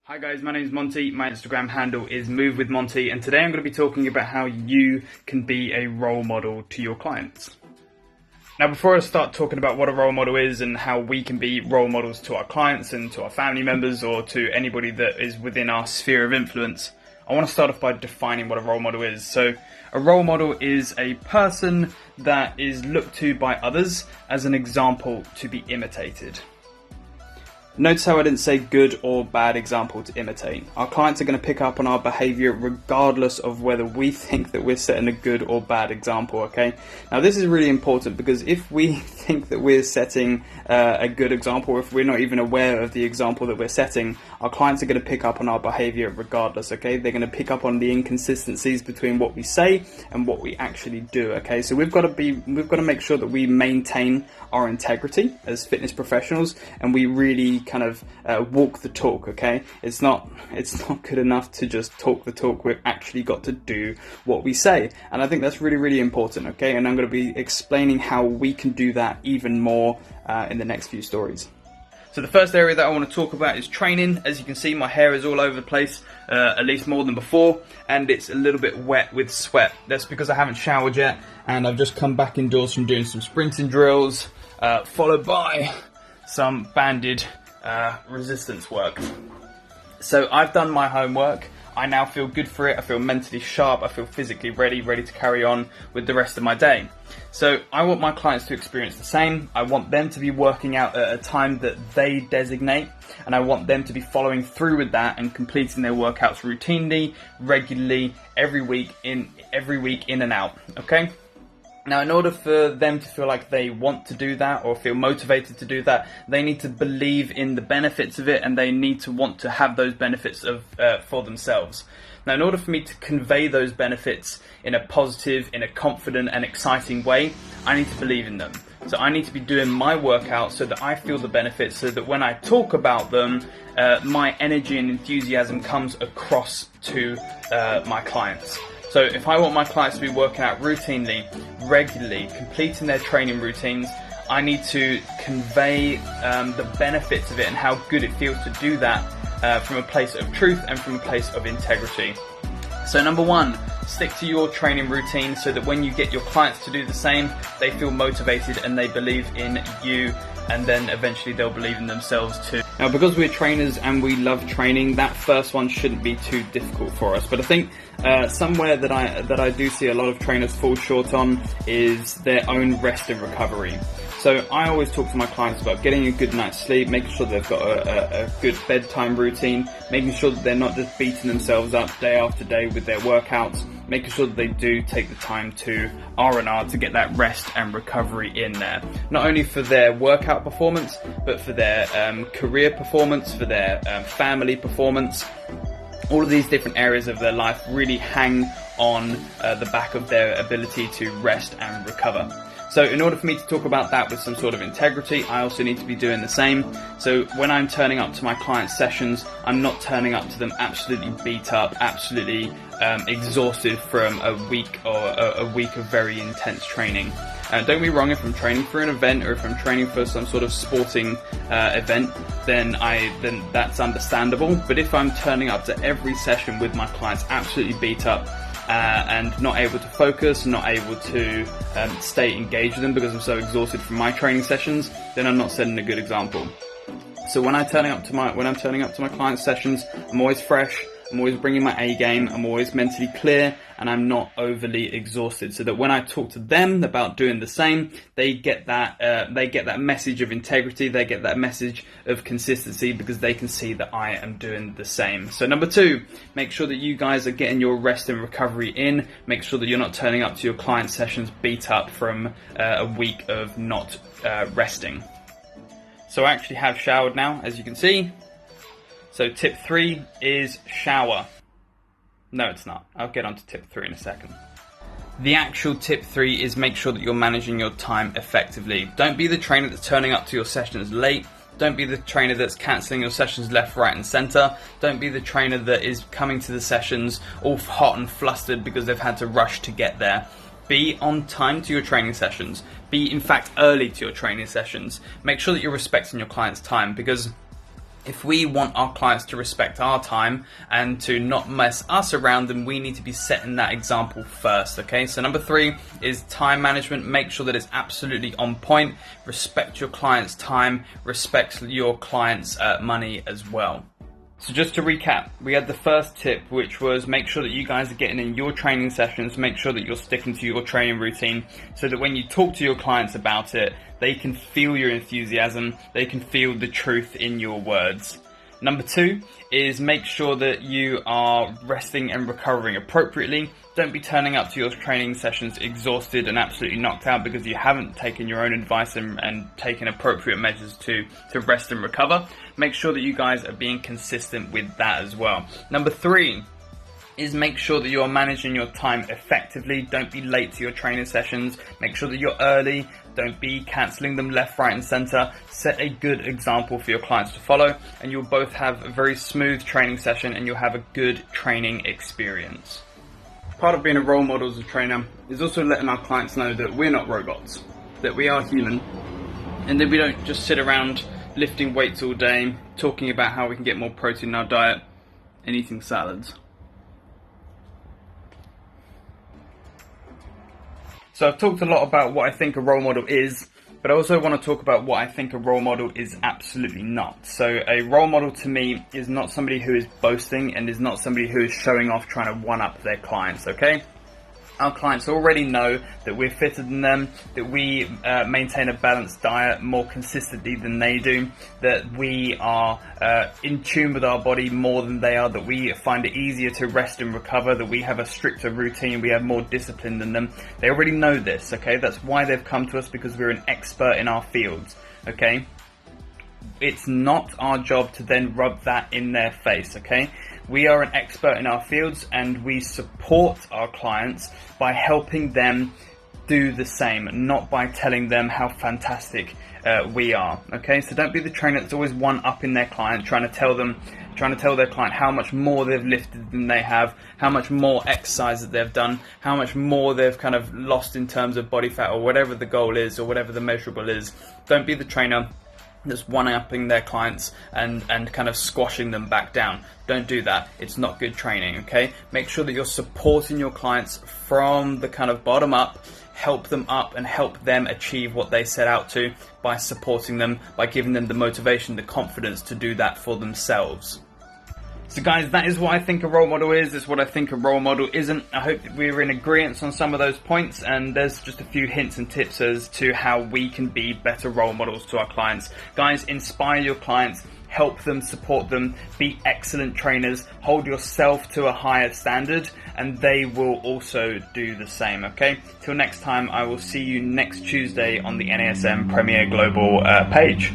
Hi guys, my name is Monty. My Instagram handle is Move with Monty, and today I'm going to be talking about how you can be a role model to your clients. Now, before I start talking about what a role model is and how we can be role models to our clients and to our family members or to anybody that is within our sphere of influence, I want to start off by defining what a role model is. So, a role model is a person that is looked to by others as an example to be imitated. Notice how I didn't say good or bad example to imitate. Our clients are going to pick up on our behavior regardless of whether we think that we're setting a good or bad example, okay? Now this is really important because if we think that we're setting a good example, or if we're not even aware of the example that we're setting, our clients are going to pick up on our behavior regardless, okay? They're going to pick up on the inconsistencies between what we say and what we actually do, okay? So we've got to make sure that we maintain our integrity as fitness professionals, and we really kind of walk the talk, okay? It's not good enough to just talk the talk. We've actually got to do what we say, and I think that's really, really important, okay? And I'm going to be explaining how we can do that even more in the next few stories. So the first area that I want to talk about is training. As you can see, my hair is all over the place, at least more than before, and it's a little bit wet with sweat. That's because I haven't showered yet, and I've just come back indoors from doing some sprinting drills, followed by some banded resistance work. So I've done my homework. I now feel good for it. I feel mentally sharp. I feel physically ready to carry on with the rest of my day. So I want my clients to experience the same. I want them to be working out at a time that they designate, and I want them to be following through with that and completing their workouts routinely, regularly, every week in and out. Okay? Now, in order for them to feel like they want to do that or feel motivated to do that, they need to believe in the benefits of it, and they need to want to have those benefits for themselves. Now, in order for me to convey those benefits in a positive, in a confident and exciting way, I need to believe in them. So I need to be doing my workout so that I feel the benefits, so that when I talk about them, my energy and enthusiasm comes across to my clients. So if I want my clients to be working out routinely, regularly, completing their training routines, I need to convey the benefits of it and how good it feels to do that from a place of truth and from a place of integrity. So number one, stick to your training routine so that when you get your clients to do the same, they feel motivated and they believe in you, and then eventually they'll believe in themselves too. Now, because we're trainers and we love training, that first one shouldn't be too difficult for us. But I think somewhere that I do see a lot of trainers fall short on is their own rest and recovery. So I always talk to my clients about getting a good night's sleep, making sure they've got a good bedtime routine, making sure that they're not just beating themselves up day after day with their workouts, making sure that they do take the time to R&R to get that rest and recovery in there. Not only for their workout performance, but for their career performance, for their family performance. All of these different areas of their life really hang on the back of their ability to rest and recover. So in order for me to talk about that with some sort of integrity, I also need to be doing the same. So when I'm turning up to my clients' sessions, I'm not turning up to them absolutely beat up, absolutely exhausted from a week or a week of very intense training. Don't get me wrong, if I'm training for an event or if I'm training for some sort of sporting event, then that's understandable. But if I'm turning up to every session with my clients absolutely beat up, and not able to focus, not able to stay engaged with them because I'm so exhausted from my training sessions, then I'm not setting a good example. So when I'm turning up to my client sessions, I'm always fresh, I'm always bringing my A game, I'm always mentally clear, and I'm not overly exhausted, so that when I talk to them about doing the same, they get that message of integrity, they get that message of consistency, because they can see that I am doing the same. So number two, make sure that you guys are getting your rest and recovery in. Make sure that you're not turning up to your client sessions beat up from a week of not resting. So I actually have showered now, as you can see. So tip 3 is shower. No, it's not. I'll get on to tip 3 in a second. The actual tip 3 is make sure that you're managing your time effectively. Don't be the trainer that's turning up to your sessions late. Don't be the trainer that's cancelling your sessions left, right and centre. Don't be the trainer that is coming to the sessions all hot and flustered because they've had to rush to get there. Be on time to your training sessions. Be, in fact, early to your training sessions. Make sure that you're respecting your client's time, because If we want our clients to respect our time and to not mess us around, then we need to be setting that example first, okay? So number 3 is time management. Make sure that it's absolutely on point. Respect your client's time, respect your client's money as well. So just to recap, we had the first tip, which was make sure that you guys are getting in your training sessions, make sure that you're sticking to your training routine so that when you talk to your clients about it, they can feel your enthusiasm, they can feel the truth in your words. Number 2 is make sure that you are resting and recovering appropriately. Don't be turning up to your training sessions exhausted and absolutely knocked out because you haven't taken your own advice and taken appropriate measures to rest and recover. Make sure that you guys are being consistent with that as well. Number 3 is make sure that you're managing your time effectively. Don't be late to your training sessions. Make sure that you're early. Don't be cancelling them left, right and centre. Set a good example for your clients to follow and you'll both have a very smooth training session and you'll have a good training experience. Part of being a role model as a trainer is also letting our clients know that we're not robots, that we are human, and that we don't just sit around lifting weights all day, talking about how we can get more protein in our diet and eating salads. So I've talked a lot about what I think a role model is, but I also want to talk about what I think a role model is absolutely not. So a role model to me is not somebody who is boasting and is not somebody who is showing off trying to one-up their clients, okay? Our clients already know that we're fitter than them, that we maintain a balanced diet more consistently than they do, that we are in tune with our body more than they are, that we find it easier to rest and recover, that we have a stricter routine, we have more discipline than them. They already know this, okay? That's why they've come to us, because we're an expert in our fields, okay? It's not our job to then rub that in their face, okay? We are an expert in our fields and we support our clients by helping them do the same, not by telling them how fantastic we are, okay? So don't be the trainer that's always one-upping their client, trying to tell their client how much more they've lifted than they have, how much more exercise that they've done, how much more they've kind of lost in terms of body fat or whatever the goal is or whatever the measurable is. Don't be the trainer that's one-upping their clients and kind of squashing them back down. Don't do that. It's not good training, okay? Make sure that you're supporting your clients from the kind of bottom up, help them up and help them achieve what they set out to by supporting them, by giving them the motivation, the confidence to do that for themselves. So guys, that is what I think a role model is. It's what I think a role model isn't. I hope that we're in agreement on some of those points, and there's just a few hints and tips as to how we can be better role models to our clients. Guys, inspire your clients, help them, support them, be excellent trainers, hold yourself to a higher standard, and they will also do the same, okay? Till next time, I will see you next Tuesday on the NASM Premier Global page.